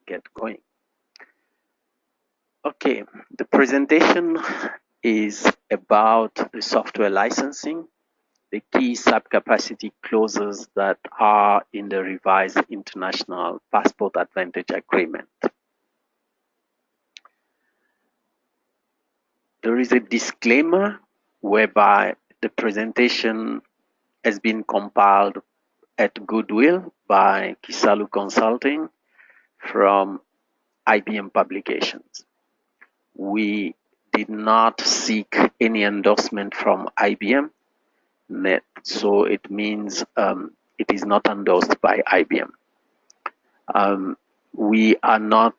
get going. Okay, the presentation is about the software licensing, the key subcapacity clauses that are in the revised International Passport Advantage Agreement. There is a disclaimer whereby the presentation has been compiled at goodwill by Kisalu Consulting from IBM Publications. We did not seek any endorsement from IBM, so it means it is not endorsed by IBM. We are not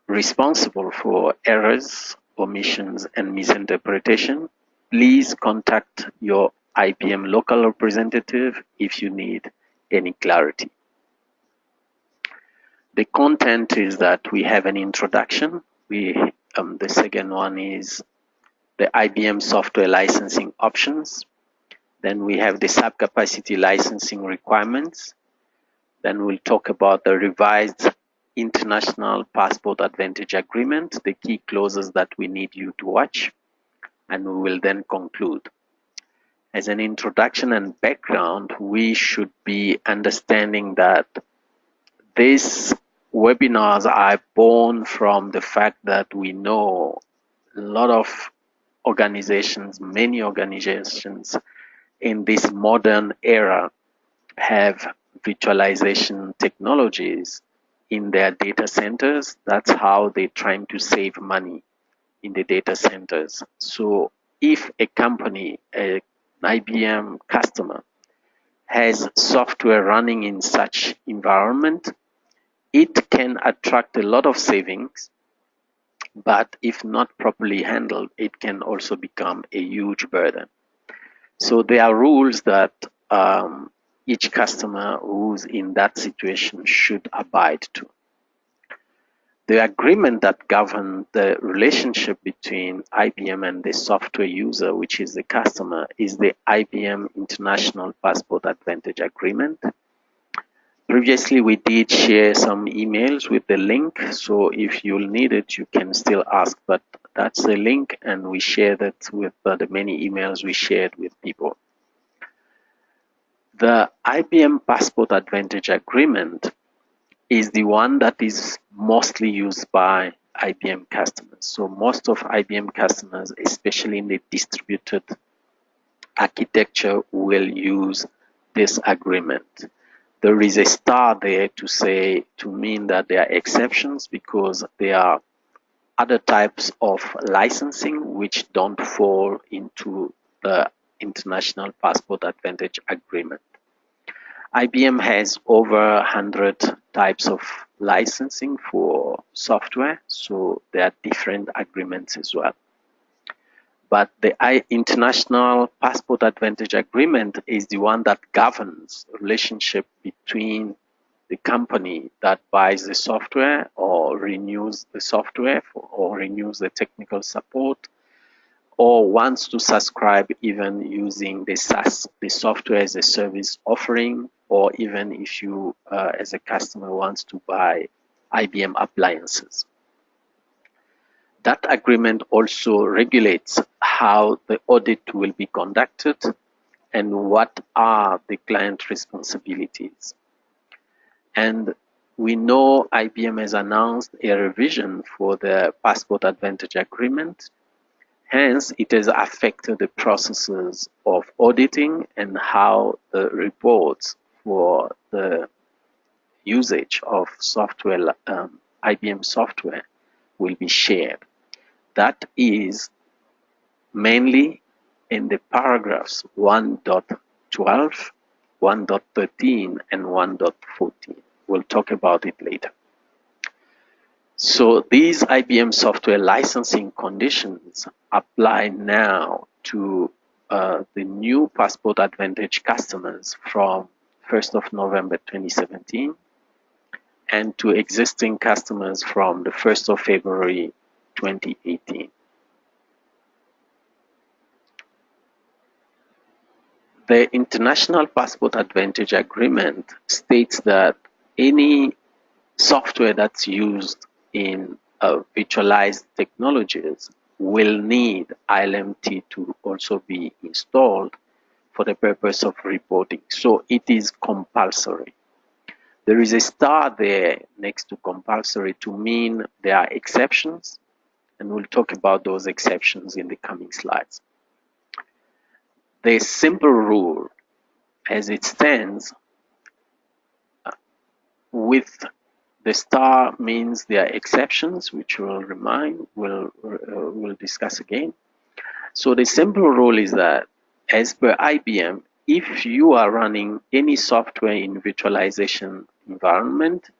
responsible for errors, omissions, and misinterpretation. Please contact your IBM local representative if you need any clarity. The content is that we have an introduction. The second one is the IBM software licensing options. Then we have the subcapacity licensing requirements. Then we'll talk about the revised International Passport Advantage Agreement, the key clauses that we need you to watch, and we will then conclude. As an introduction and background, we should be understanding that these webinars are born from the fact that we know a lot of organizations, many organizations in this modern era have virtualization technologies in their data centers. That's how they're trying to save money in the data centers. So if a company, an IBM customer, has software running in such environment, it can attract a lot of savings, but if not properly handled, it can also become a huge burden. So there are rules that each customer who's in that situation should abide to. The agreement that governs the relationship between IBM and the software user, which is the customer, is the IBM International Passport Advantage Agreement. Previously, we did share some emails with the link, so if you'll need it, you can still ask, but that's the link, and we share that with the many emails we shared with people. The IBM Passport Advantage Agreement is the one that is mostly used by IBM customers. So most of IBM customers, especially in the distributed architecture, will use this agreement. There is a star there to mean that there are exceptions, because there are other types of licensing which don't fall into the International Passport Advantage Agreement. IBM has over 100 types of licensing for software, so there are different agreements as well. But the International Passport Advantage Agreement is the one that governs the relationship between the company that buys the software or renews the software or renews the technical support, or wants to subscribe even using the SaaS, the software as a service offering, or even if you as a customer wants to buy IBM appliances. That agreement also regulates how the audit will be conducted and what are the client responsibilities. And we know IBM has announced a revision for the Passport Advantage Agreement. Hence, it has affected the processes of auditing and how the reports for the usage of software, IBM software, will be shared. That is mainly in the paragraphs 1.12, 1.13, and 1.14. We'll talk about it later. So these IBM software licensing conditions apply now to the new Passport Advantage customers from 1st of November 2017 and to existing customers from the 1st of February 2018. The International Passport Advantage Agreement states that any software that's used in virtualized technologies will need ILMT to also be installed for the purpose of reporting. So it is compulsory. There is a star there next to compulsory to mean there are exceptions, and we'll talk about those exceptions in the coming slides. The simple rule as it stands with the star means there are exceptions, which we'll discuss again. So the simple rule is that as per IBM, if you are running any software in virtualization environment,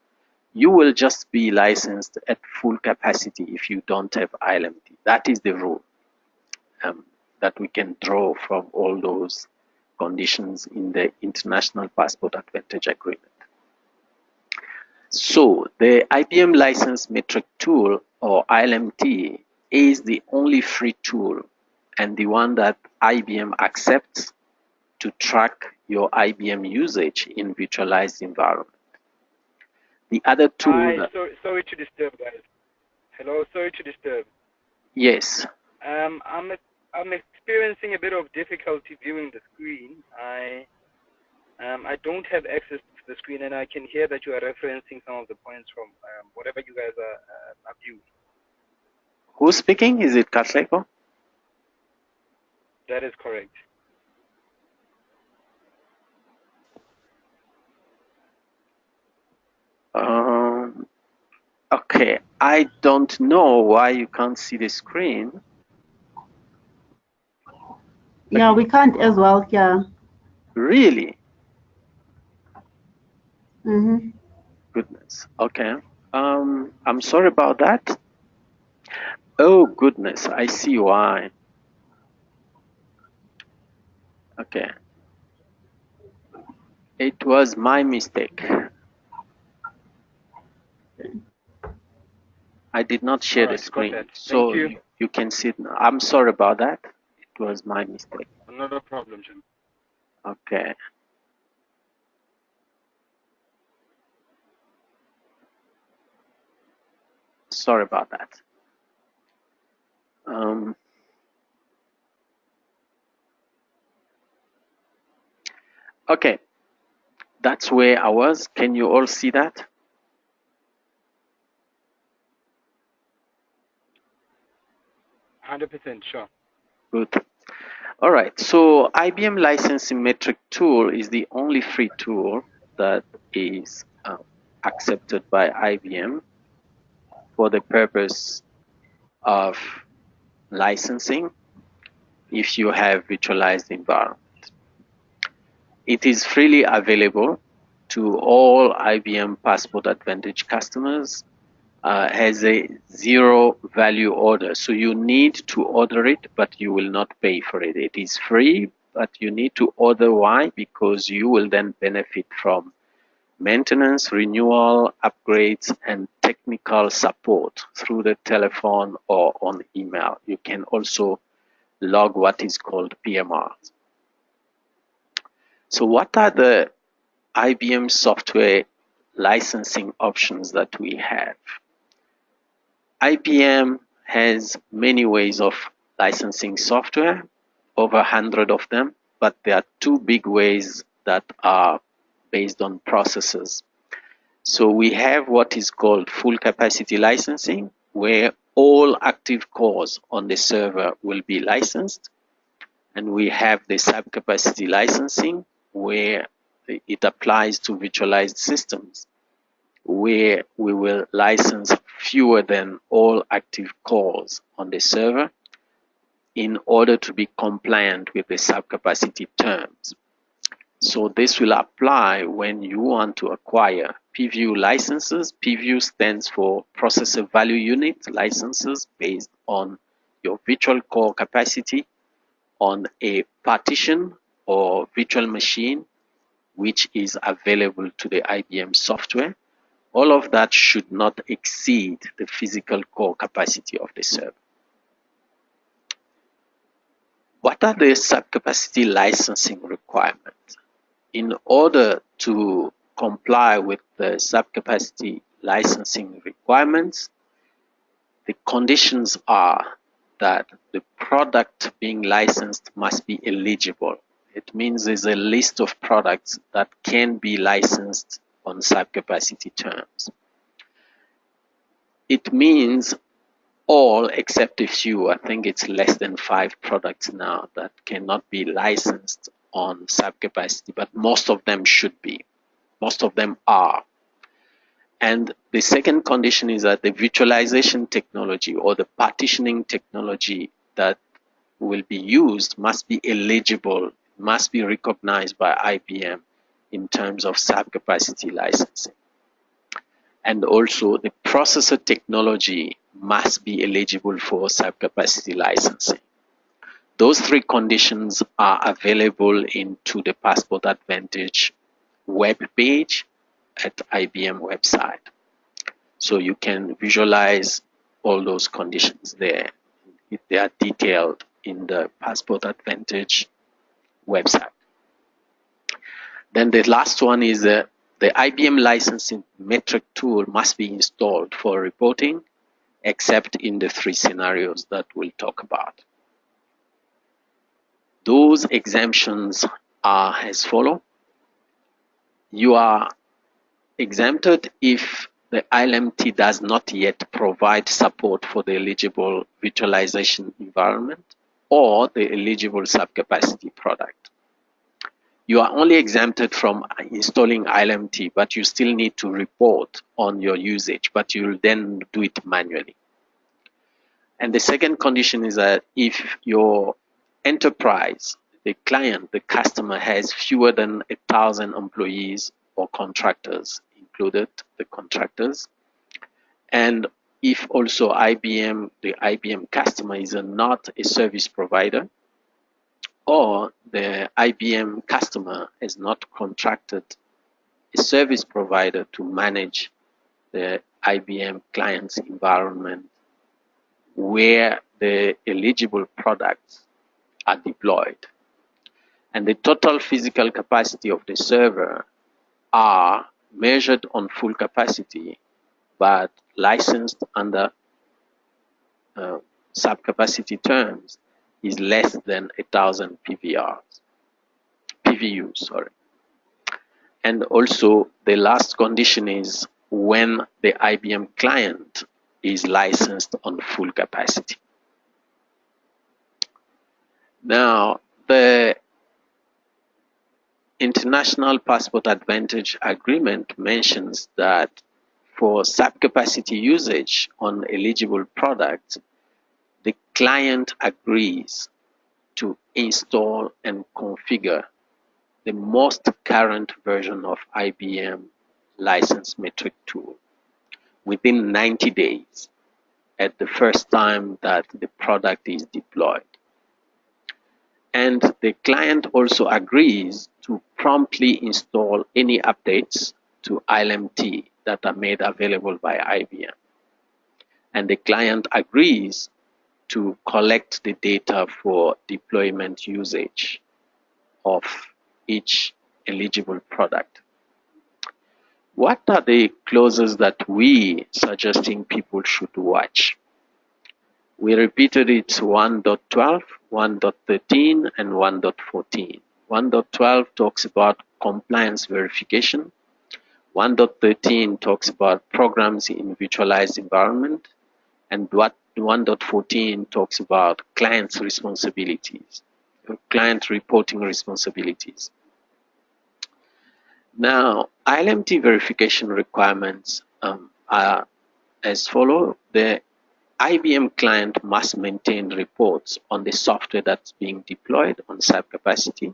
you will just be licensed at full capacity if you don't have ILMT. That is the rule that we can draw from all those conditions in the International Passport Advantage Agreement. So the IBM License Metric Tool, or ILMT, is the only free tool and the one that IBM accepts to track your IBM usage in virtualized environment. The other tool... Hi, sorry to disturb, guys. Hello, sorry to disturb. Yes. I'm experiencing a bit of difficulty viewing the screen. I don't have access to the screen, and I can hear that you are referencing some of the points from whatever you guys are viewing. Who's speaking? Is it Katleko? That is correct. Okay, I don't know why you can't see the screen. Yeah, we can't as well, yeah. Really? Mm-hmm. Goodness. Okay. I'm sorry about that. Oh, goodness. I see why. Okay. It was my mistake. I did not share the screen, so you can see it now. I'm sorry about that. It was my mistake. Not a problem, Jim. Okay. Sorry about that. Okay. That's where I was. Can you all see that? Sure. Good. All right. So IBM Licensing Metric Tool is the only free tool that is accepted by IBM for the purpose of licensing if you have virtualized environment. It is freely available to all IBM Passport Advantage customers as a zero value order. So you need to order it, but you will not pay for it. It is free, but you need to order. Why? Because you will then benefit from maintenance, renewal, upgrades, and technical support through the telephone or on email. You can also log what is called PMRs. So what are the IBM software licensing options that we have? IBM has many ways of licensing software, over 100 of them, but there are two big ways that are based on processes. So we have what is called full capacity licensing, where all active cores on the server will be licensed. And we have the sub-capacity licensing, where it applies to virtualized systems, where we will license fewer than all active cores on the server in order to be compliant with the sub-capacity terms. So this will apply when you want to acquire PVU licenses. PVU stands for Processor Value Unit licenses based on your virtual core capacity on a partition or virtual machine which is available to the IBM software. All of that should not exceed the physical core capacity of the server. What are the sub-capacity licensing requirements? In order to comply with the sub-capacity licensing requirements. The conditions are that the product being licensed must be eligible. It means there's a list of products that can be licensed on subcapacity terms. It means all except a few, I think it's less than 5 products now that cannot be licensed on subcapacity, but most of them should be. Most of them are. And the second condition is that the virtualization technology or the partitioning technology that will be used must be eligible, must be recognized by IBM in terms of subcapacity licensing. And also the processor technology must be eligible for subcapacity licensing. Those 3 conditions are available into the Passport Advantage web page at IBM website. So you can visualize all those conditions there. They are detailed in the Passport Advantage website. Then the last one is the IBM licensing metric tool must be installed for reporting, except in the 3 scenarios that we'll talk about. Those exemptions are as follows. You are exempted if the ILMT does not yet provide support for the eligible virtualization environment or the eligible subcapacity product. You are only exempted from installing ILMT, but you still need to report on your usage, but you'll then do it manually. And the second condition is that if your enterprise, the client, the customer has fewer than 1,000 employees or contractors, included the contractors, and if also IBM, the IBM customer is not a service provider, or the IBM customer has not contracted a service provider to manage the IBM client's environment where the eligible products are deployed. And the total physical capacity of the server are measured on full capacity, but licensed under subcapacity terms is less than 1,000 PVUs, sorry. And also the last condition is when the IBM client is licensed on full capacity. Now, the International Passport Advantage Agreement mentions that for subcapacity usage on eligible products, the client agrees to install and configure the most current version of IBM license metric tool within 90 days at the first time that the product is deployed. And the client also agrees to promptly install any updates to ILMT that are made available by IBM. And the client agrees to collect the data for deployment usage of each eligible product. What are the clauses that we suggesting people should watch? We repeated it 1.12, 1.13, and 1.14. 1.12 talks about compliance verification. 1.13 talks about programs in virtualized environment. And 1.14 talks about client's responsibilities, client reporting responsibilities. Now, ILMT verification requirements are as follows. The IBM client must maintain reports on the software that's being deployed on subcapacity.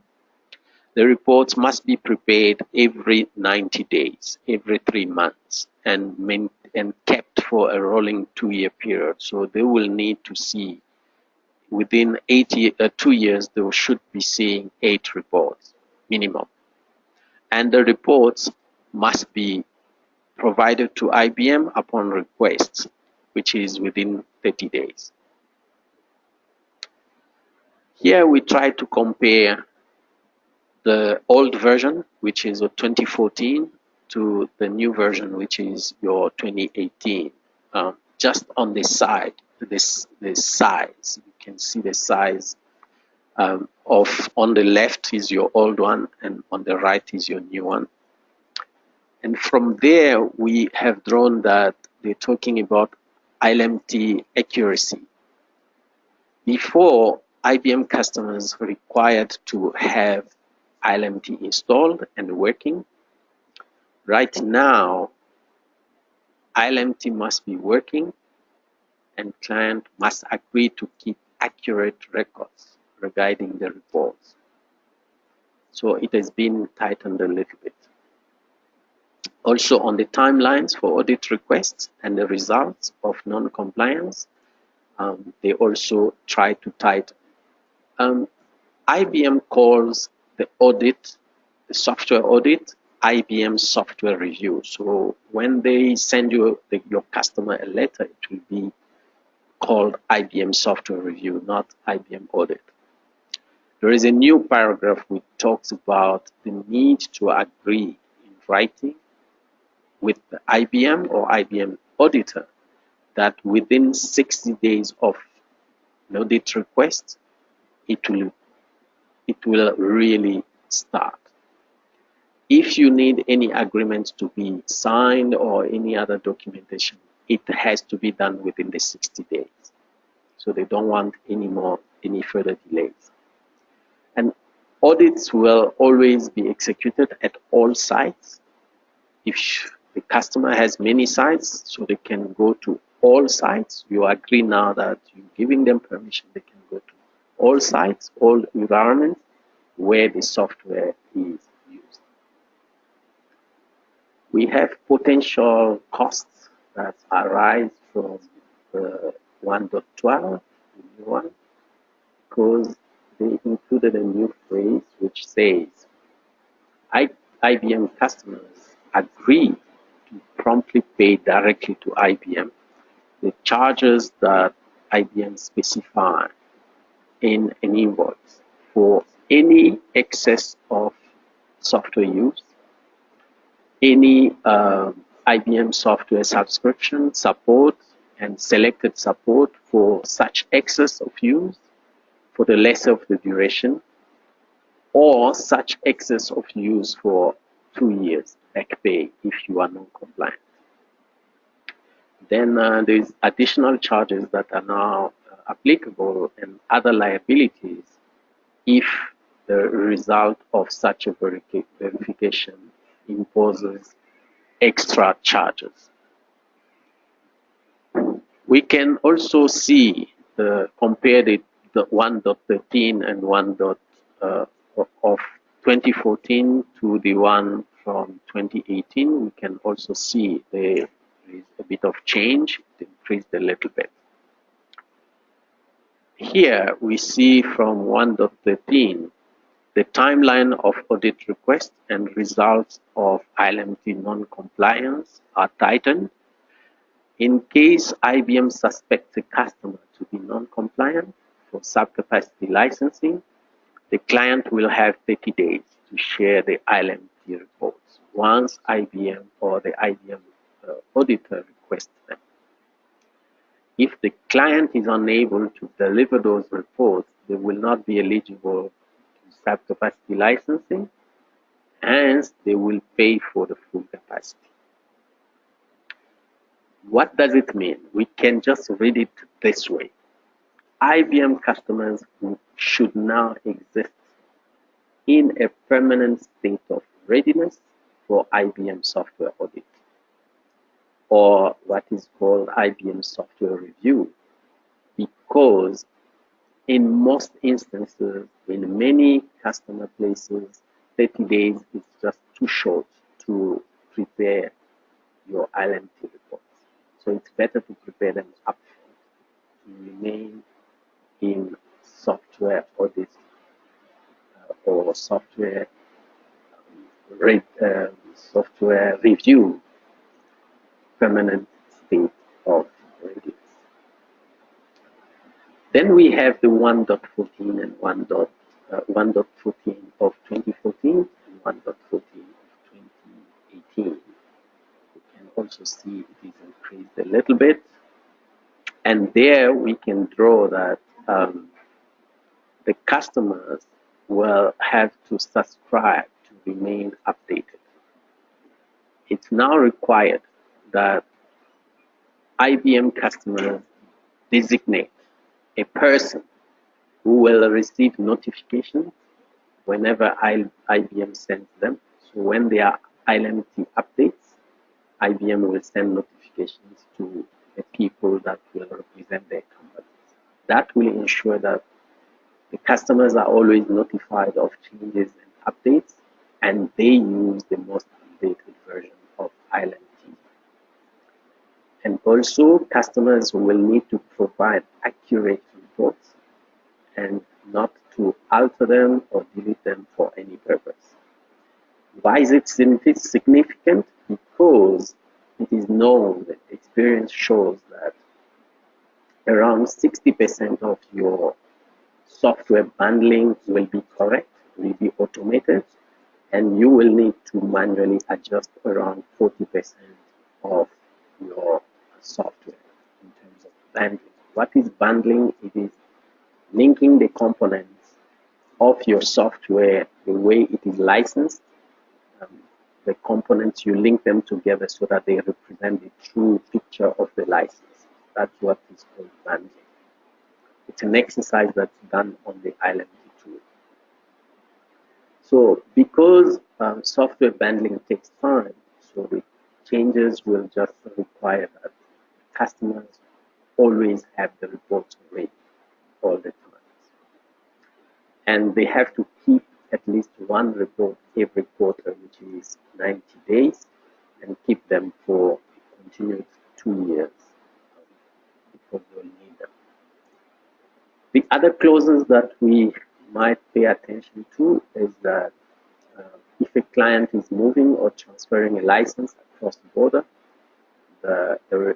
The reports must be prepared every 90 days, every 3 months, and kept for a rolling 2-year period. So they will need to see within 2 years, they should be seeing 8 reports minimum. And the reports must be provided to IBM upon request, which is within 30 days. Here we try to compare the old version, which is 2014, to the new version, which is your 2018. Just on the side, the size, you can see the size of, on the left is your old one, and on the right is your new one. And from there, we have drawn that they're talking about ILMT accuracy. Before, IBM customers required to have ILMT installed and working. Right now, ILMT must be working and client must agree to keep accurate records regarding the reports. So it has been tightened a little bit. Also on the timelines for audit requests and the results of non-compliance, they also try to tighten. IBM calls the audit, the software audit, IBM software review. So when they send you your customer a letter, it will be called IBM software review, not IBM audit. There is a new paragraph which talks about the need to agree in writing with the IBM or IBM auditor that within 60 days of an audit request, it will really start. If you need any agreement to be signed or any other documentation, it has to be done within the 60 days. So they don't want any further delays. And audits will always be executed at all sites. If the customer has many sites, so they can go to all sites. You agree now that you're giving them permission, they can go to all sites, all environments where the software is used. We have potential costs that arise from the 1.12, the new one, because they included a new phrase which says IBM customers agree to promptly pay directly to IBM the charges that IBM specify in an invoice for any excess of software use, any IBM software subscription support and selected support for such excess of use for the lesser of the duration, or such excess of use for 2 years back pay if you are non-compliant. Then there's additional charges that are now applicable and other liabilities if the result of such a verification imposes extra charges. We can also see compare the 1.13 and 1. Of 2014 to the one from 2018. We can also see there is a bit of change. It increased a little bit. Here we see from 1.13 the timeline of audit requests and results of ILMT non-compliance are tightened. In case IBM suspects a customer to be non-compliant for subcapacity licensing, the client will have 30 days to share the ILMT reports once IBM or the IBM auditor requests them. If the client is unable to deliver those reports, they will not be eligible to subcapacity licensing, hence they will pay for the full capacity. What does it mean? We can just read it this way. IBM customers should now exist in a permanent state of readiness for IBM software audit, or what is called IBM software review, because in most instances, in many customer places, 30 days is just too short to prepare your ILMT reports. So it's better to prepare them upfront to remain in software audit or software review permanent state of readiness. Then we have the 1.14 and 1.14 of 2014 and 1.14 of 2018. also see it is increased a little bit. And there we can draw that the customers will have to subscribe to remain updated. It's now required that IBM customers designate a person who will receive notifications whenever IBM sends them. So when there are ILMT updates, IBM will send notifications to the people that will represent their companies. That will ensure that the customers are always notified of changes and updates, and they use the most updated version of ILMT. And also, customers will need to provide accurate reports and not to alter them or delete them for any purpose. Why is it significant? Because it is known that experience shows that around 60% of your software bundling will be correct, will be automated, and you will need to manually adjust around 40% of your software in terms of bundling. What is bundling? It is linking the components of your software the way it is licensed. The components, you link them together so that they represent the true picture of the license. That's what is called bundling. It's an exercise that's done on the ILMT tool. So because software bundling takes time, so the changes will just require that customers always have the reports ready all the time. And they have to keep at least one report every quarter, which is 90 days, and keep them for a continuous 2 years because they'll need them. The other clauses that we might pay attention to is that if a client is moving or transferring a license across the border,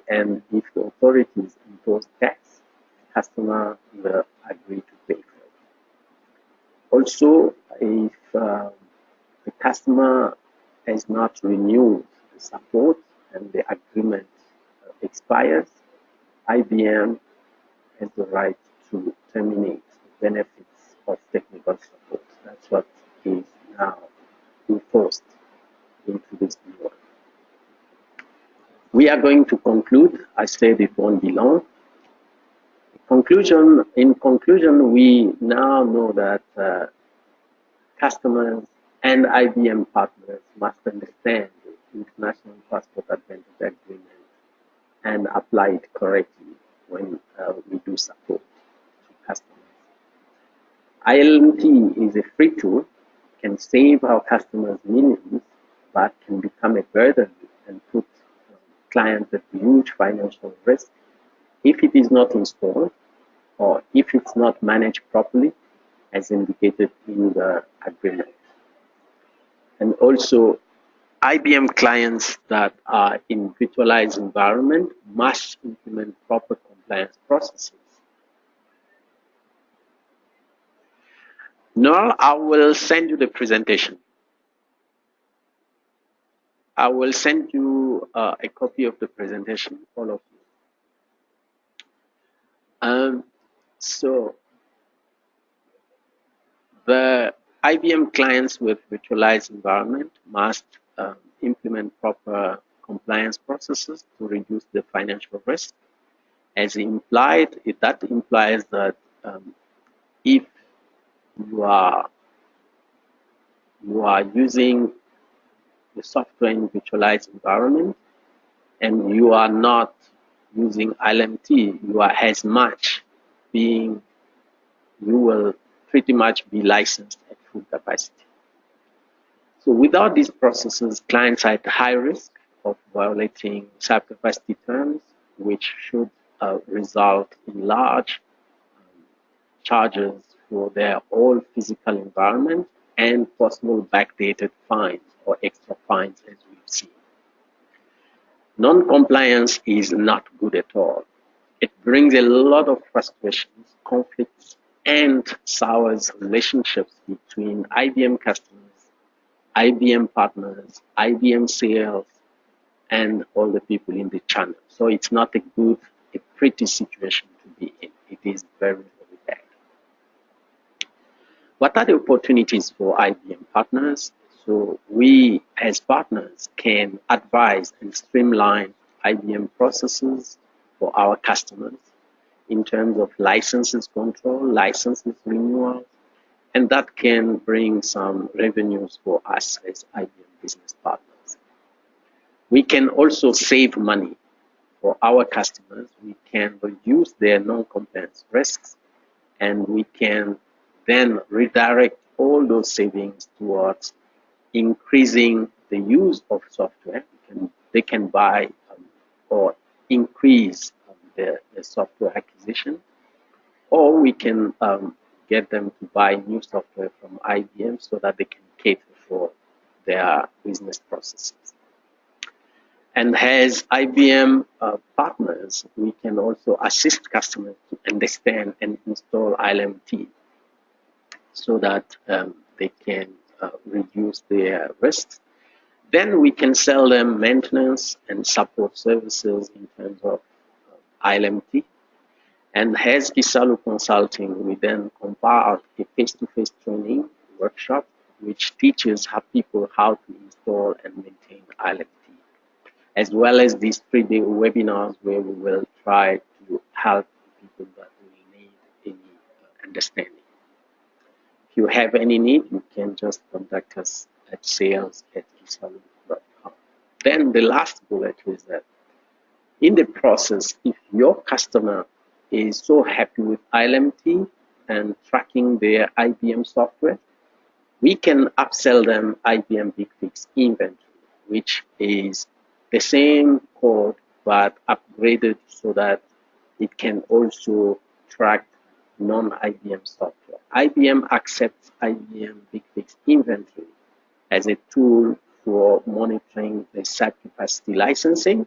and if the authorities impose tax, the customer will agree to pay for it. Also, if the customer has not renewed the support and the agreement expires, IBM has the right to terminate the benefits of technical support. That's what is now enforced into this new one. We are going to conclude. I said it won't be long. In conclusion, we now know that customers and IBM partners must understand the International Passport Advantage Agreement and apply it correctly when we do support to customers. ILMT is a free tool, can save our customers millions, but can become a burden and put clients at huge financial risk if it is not installed or if it's not managed properly as indicated in the agreement. And also, IBM clients that are in virtualized environment must implement proper compliance processes. Now, I will send you the presentation. I will send you a copy of the presentation, all of you. So, the IBM clients with virtualized environment must implement proper compliance processes to reduce the financial risk. As implied, that implies that if you are using the software in virtualized environment and you are not using ILMT, you are as much you will pretty much be licensed at full capacity. So without these processes, clients are at high risk of violating subcapacity terms, which should result in large charges for their whole physical environment and possible backdated fines or extra fines, as we've seen. Non-compliance is not good at all. It brings a lot of frustrations, conflicts, and sours relationships between IBM customers, IBM partners, IBM sales, and all the people in the channel. So it's not a pretty situation to be in. It is very, very bad. What are the opportunities for IBM partners? So we, as partners, can advise and streamline IBM processes for our customers in terms of licenses control, licenses renewal, and that can bring some revenues for us as IBM business partners. We can also save money for our customers. We can reduce their non-compliance risks, and we can then redirect all those savings towards increasing the use of software. They can buy or increase the software acquisition, or we can get them to buy new software from IBM so that they can cater for their business processes. And as IBM partners, we can also assist customers to understand and install ILMT so that they can reduce their risks. Then we can sell them maintenance and support services in terms of ILMT. And as Isalu Consulting, we then compile a face-to-face training workshop which teaches people how to install and maintain ILMT, as well as these 3-day webinars where we will try to help people that will need any understanding. If you have any need, you can just contact us at sales@isalu.com. Then the last bullet is that in the process, if your customer is so happy with ILMT and tracking their IBM software, we can upsell them IBM BigFix inventory, which is the same code but upgraded so that it can also track non-IBM software. IBM accepts IBM BigFix inventory as a tool for monitoring the site capacity licensing.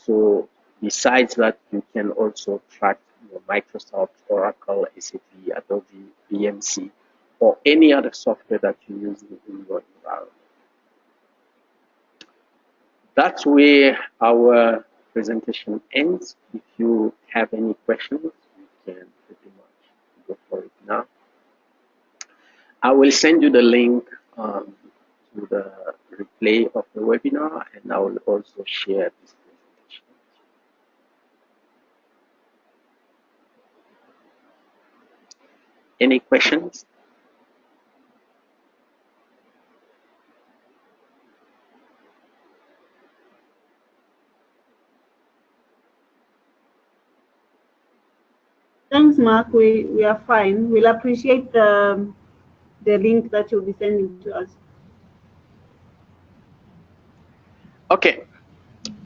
So besides that, you can also track your Microsoft, Oracle, SAP, Adobe, BMC, or any other software that you use in your environment. That's where our presentation ends. If you have any questions, you can pretty much go for it now. I will send you the link to the replay of the webinar, and I will also share this presentation. Any questions? Thanks, Mark. We are fine. We'll appreciate the link that you'll be sending to us. Okay.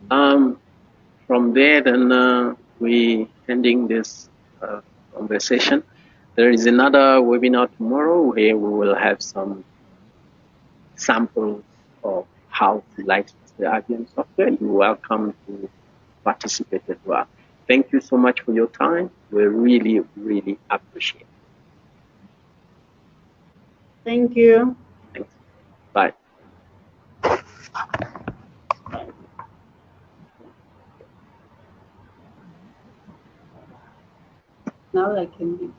From there, then we ending this conversation. There is another webinar tomorrow where we will have some samples of how to license the IBM software. You're welcome to participate as well. Thank you so much for your time. We really, really appreciate it. Thank you. Thanks. Bye. Now I can